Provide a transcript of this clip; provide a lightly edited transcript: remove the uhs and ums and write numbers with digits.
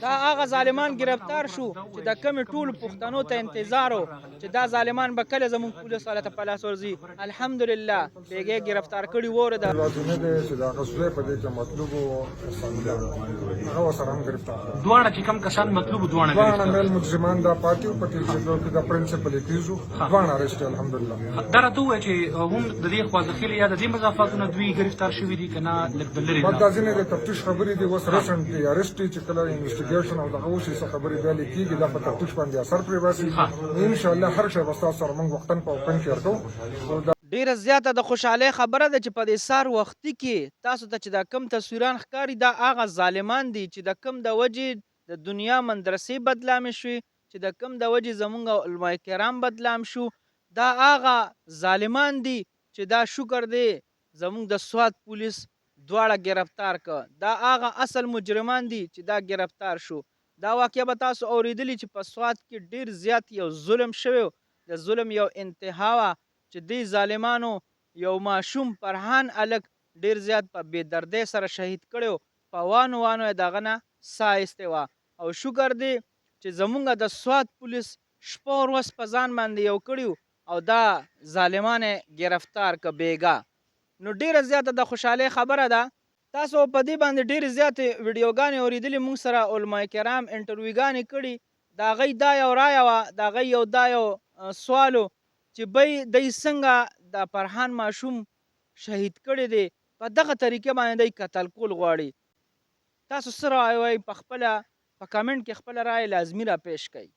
دا هغه ظالمان گرفتار شو چې د کمې ټولو پښتنو ته انتظار و چې دا ظالمان به کله زموږ پولیس والا ته په لاس ورځي. الحمدلله بیګې گرفتار کړي وره ده. یوازینی دی چې د هغه زوی په دې کې مطلوب و اسفندیار هغه ورسره هم گرفتار دواړه چې کوم کسان مطلوب دواړه میل مجرمان دا پاتې وو په کې چې د پرنسپل کیزو دواړه ارشت الحمدلله. دا راته ووایه چې هم د دې خوازخیل یا د دې مضافاتونه دوی گرفتار شوي دي که نه لږ د لرې دا ځینې د تفتیش خبرې دي اوس ریسنټلی ارشت چې کله انویسټیګیشن او دغه وشي څه خبرې بیا لیکېږي دا په تفتیش باندې اثر پرې باسي. انشاءالله هر شی به ستاسو سره موږ وختاً په اوپن شیر کوو. ډیره زیاته د خوشحالۍ خبره ده چې په دې سار وختي کې تاسو ته چې دا کم تصویران ښکاري دا هغه ظالمان دي چې د کم د وجې د دنیا مندرسې بدلامې شوې، چې د کم د وجې زمونږ علماء کرام بدلام شو. دا هغه ظالمان دي چې دا شکر دی زمونږ د سوات پولیس دواړه گرفتار که. دا هغه اصل مجرمان دي چې دا گرفتار شو. دا واقعه به تاسو اوریدلی چې په سوات کې ډیر زیات یو ظلم شوی، د ظلم یو انتها وه چې دې ظالمانو یو ماشوم فرحان الک ډیر زیات په بې دردۍ سره شهید کړی و، په وانو وانو یې د هغه نه ساه ایستې وه. او شکر دی چې زمونږ د سوات پولیس شپه ورځ په ځان باندې یو کړي او دا ظالمان یې ګرفتار که بیګا. نو ډیره زیاته د خوشحالۍ خبره ده. تاسو په دې باندې ډیرې زیاتې ویډیوګانې اورېدلې، موږ سره علما کرام انټرویوګانې کړي. د هغوی دا یو رایه وه، د هغوی یو دا یو سوال و چې دی څنګه د فرحان ماشوم شهید کړی دی، په دغه طریقې باندې دی قتل کول غواړي. تاسو څه رایه وایئ؟ په خپله په کمنټ کې خپله رایه لازمي را پیش کړئ.